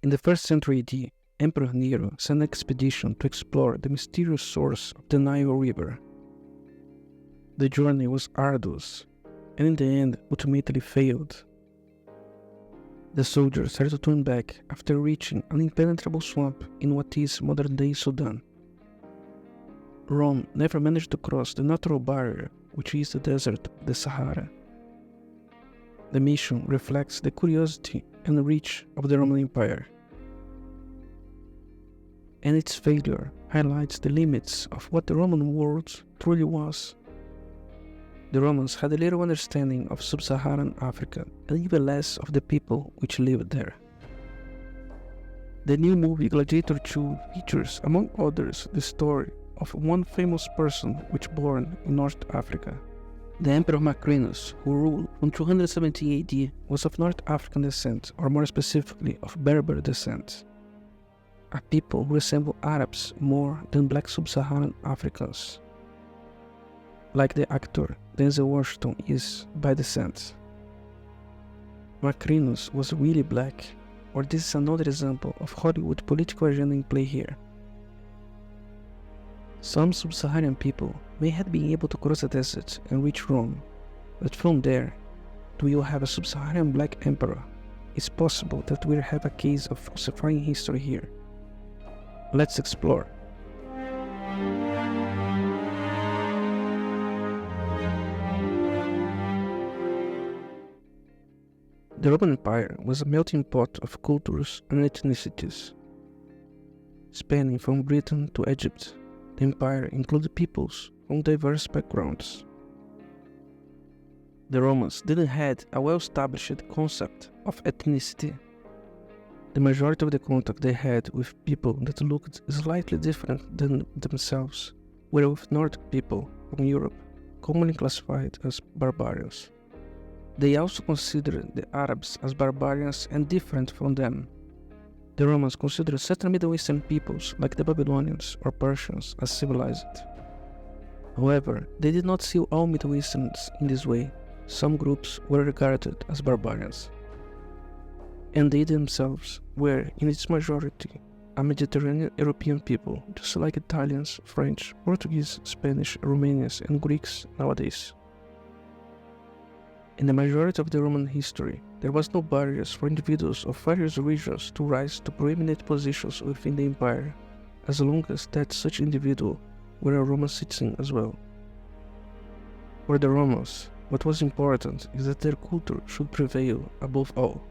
In the 1st century AD, Emperor Nero sent an expedition to explore the mysterious source of the Nile River. The journey was arduous, and in the end ultimately failed. The soldiers had to turn back after reaching an impenetrable swamp in what is modern-day Sudan. Rome never managed to cross the natural barrier, which is the desert of the Sahara. The mission reflects the curiosity and reach of the Roman Empire, and its failure highlights the limits of what the Roman world truly was. The Romans had a little understanding of Sub-Saharan Africa and even less of the people which lived there. The new movie Gladiator 2 features, among others, the story of one famous person which born in North Africa. The Emperor Macrinus, who ruled from 270 AD, was of North African descent, or more specifically of Berber descent, a people who resemble Arabs more than black Sub-Saharan Africans, like the actor Denzel Washington is by descent. Macrinus was really black, or this is another example of Hollywood political agenda in play here. Some Sub-Saharan people may have been able to cross the desert and reach Rome, but from there, we will have a Sub-Saharan black emperor. It's possible that we'll have a case of falsifying history here. Let's explore. The Roman Empire was a melting pot of cultures and ethnicities. Spanning from Britain to Egypt, the empire included peoples from diverse backgrounds. The Romans didn't have a well-established concept of ethnicity. The majority of the contact they had with people that looked slightly different than themselves were with Nordic people from Europe, commonly classified as barbarians. They also considered the Arabs as barbarians and different from them. The Romans considered certain Middle Eastern peoples like the Babylonians or Persians as civilized. However, they did not see all Middle Easterns in this way. Some groups were regarded as barbarians, and they themselves were, in its majority, a Mediterranean European people, just like Italians, French, Portuguese, Spanish, Romanians, and Greeks nowadays. In the majority of the Roman history, there was no barriers for individuals of various regions to rise to prominent positions within the empire, as long as that such individual were a Roman citizen as well. For the Romans, what was important is that their culture should prevail above all.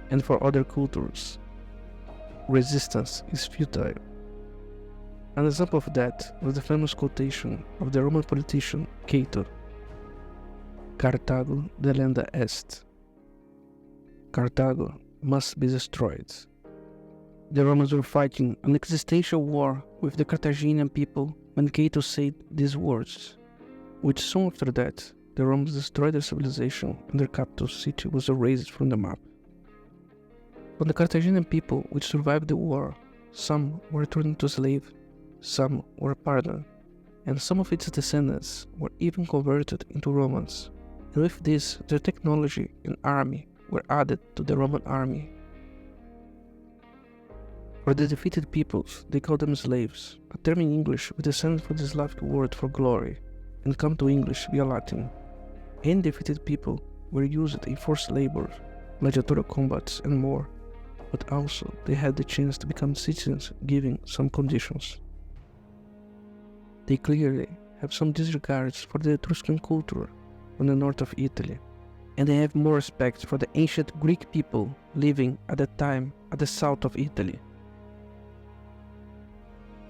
And for other cultures, resistance is futile. An example of that was the famous quotation of the Roman politician Cato: Carthago delenda est. Carthago must be destroyed. The Romans were fighting an existential war with the Carthaginian people when Cato said these words, which soon after that, the Romans destroyed their civilization and their capital city was erased from the map. From the Carthaginian people which survived the war, some were turned into slaves, some were pardoned, and some of its descendants were even converted into Romans. And with this, their technology and army were added to the Roman army. For the defeated peoples, they called them slaves, a term in English which descends from the Slavic word for glory, and come to English via Latin. Any defeated people were used in forced labor, gladiatorial combats, and more, but also they had the chance to become citizens given some conditions. They clearly have some disregards for the Etruscan culture from the north of Italy, and they have more respect for the ancient Greek people living at that time at the south of Italy.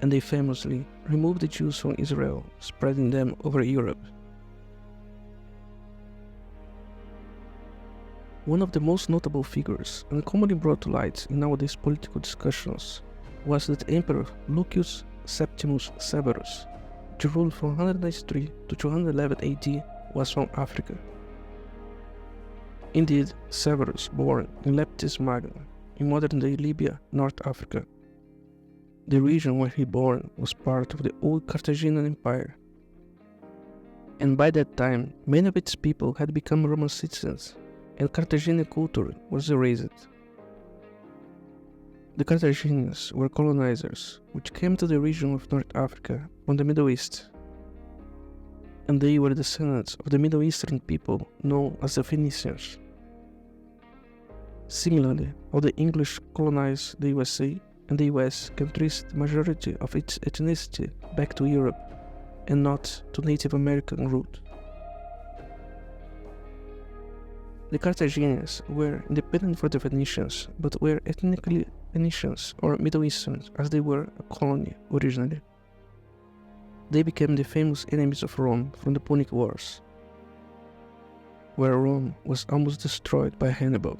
And they famously removed the Jews from Israel, spreading them over Europe. One of the most notable figures and commonly brought to light in nowadays political discussions was that Emperor Lucius Septimus Severus, which ruled from 193 to 211 AD, was from Africa. Indeed, Severus, born in Leptis Magna, in modern-day Libya, North Africa. The region where he born was part of the old Carthaginian Empire, and by that time, many of its people had become Roman citizens, and Carthaginian culture was erased. The Carthaginians were colonizers which came to the region of North Africa from the Middle East, and they were descendants of the Middle Eastern people known as the Phoenicians. Similarly, how the English colonized the USA, and the US can trace the majority of its ethnicity back to Europe and not to Native American root. The Carthaginians were independent from the Phoenicians, but were ethnically Phoenicians or Middle Easterns as they were a colony originally. They became the famous enemies of Rome from the Punic Wars, where Rome was almost destroyed by Hannibal.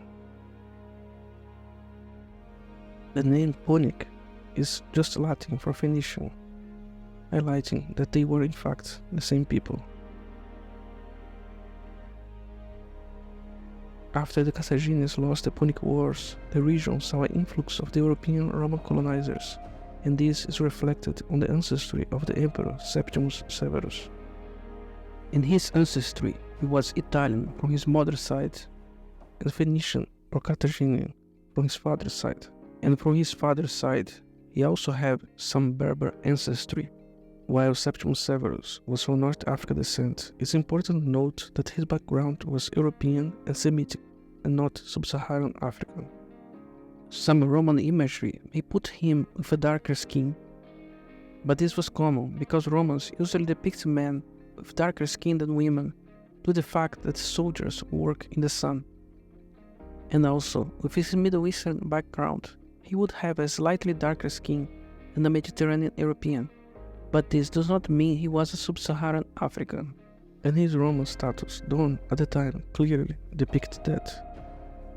The name Punic is just Latin for Phoenician, highlighting that they were in fact the same people. After the Carthaginians lost the Punic Wars, the region saw an influx of the European Roman colonizers, and this is reflected on the ancestry of the Emperor Septimus Severus. In his ancestry, he was Italian from his mother's side, and Phoenician or Carthaginian from his father's side. And from his father's side, he also had some Berber ancestry. While Septimus Severus was from North Africa descent, it's important to note that his background was European and Semitic, and not Sub-Saharan African. Some Roman imagery may put him with a darker skin, but this was common because Romans usually depict men with darker skin than women due to the fact that soldiers work in the sun. And also, with his Middle Eastern background, he would have a slightly darker skin than a Mediterranean European, but this does not mean he was a Sub-Saharan African, and his Roman status don't at the time clearly depict that.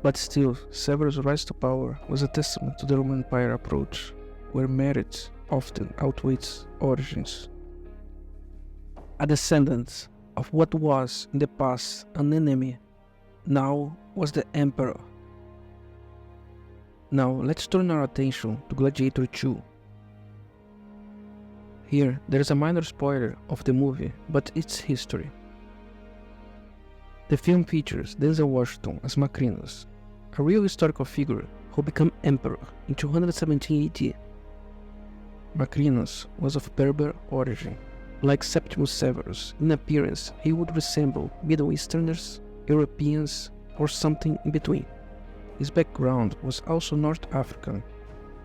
But still, Severus' rise to power was a testament to the Roman Empire approach, where merit often outweighs origins. A descendant of what was in the past an enemy, now was the Emperor. Now let's turn our attention to Gladiator 2. Here there is a minor spoiler of the movie, but its history. The film features Denzel Washington as Macrinus, a real historical figure who became emperor in 217 AD. Macrinus was of Berber origin. Like Septimus Severus, in appearance he would resemble Middle Easterners, Europeans, or something in between. His background was also North African,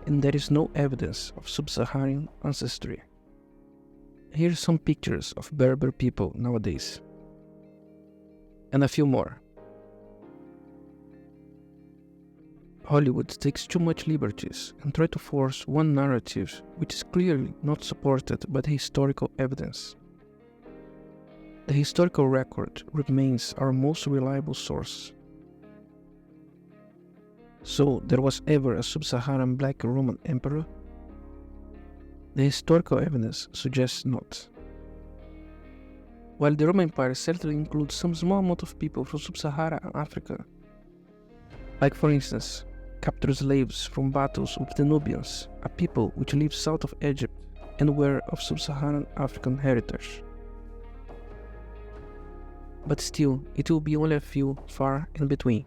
and there is no evidence of Sub-Saharan ancestry. Here are some pictures of Berber people nowadays. And a few more. Hollywood takes too much liberties and tries to force one narrative which is clearly not supported by the historical evidence. The historical record remains our most reliable source. So there was ever a Sub-Saharan Black Roman emperor? The historical evidence suggests not. While the Roman Empire certainly includes some small amount of people from Sub-Saharan Africa, like for instance, captured slaves from battles with the Nubians, a people which lived south of Egypt and were of Sub-Saharan African heritage. But still, it will be only a few far in between.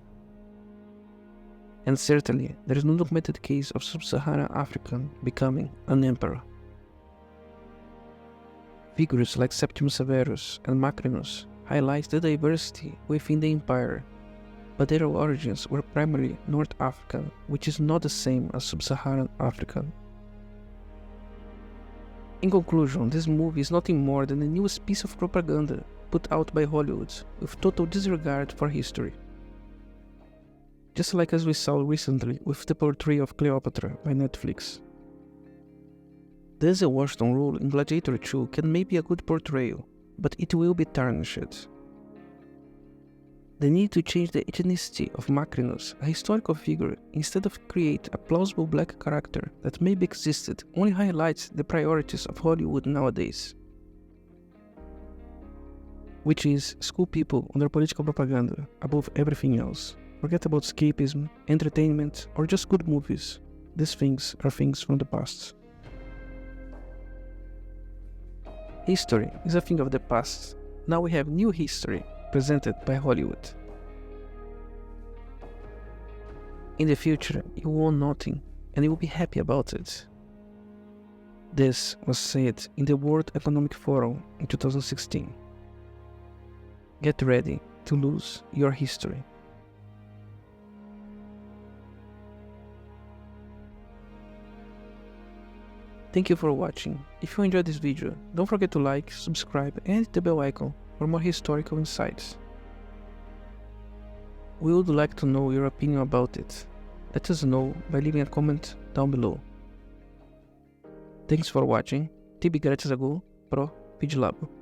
And certainly, there is no documented case of Sub-Saharan African becoming an emperor. Figures like Septimus Severus and Macrinus highlight the diversity within the empire, but their origins were primarily North African, which is not the same as Sub-Saharan African. In conclusion, this movie is nothing more than the newest piece of propaganda put out by Hollywood with total disregard for history. Just like as we saw recently with the portrayal of Cleopatra by Netflix. Denzel Washington's role in Gladiator 2 can maybe be a good portrayal, but it will be tarnished. The need to change the ethnicity of Macrinus, a historical figure, instead of create a plausible black character that maybe existed, only highlights the priorities of Hollywood nowadays, which is school people on their political propaganda above everything else. Forget about escapism, entertainment, or just good movies. These things are things from the past. History is a thing of the past. Now we have new history presented by Hollywood. In the future, you want nothing and you will be happy about it. This was said in the World Economic Forum in 2016. Get ready to lose your history. Thank you for watching. If you enjoyed this video, don't forget to like, subscribe and hit the bell icon for more historical insights. We would like to know your opinion about it. Let us know by leaving a comment down below. Thanks for watching. Tibi grátis a Go pro Pidilabo.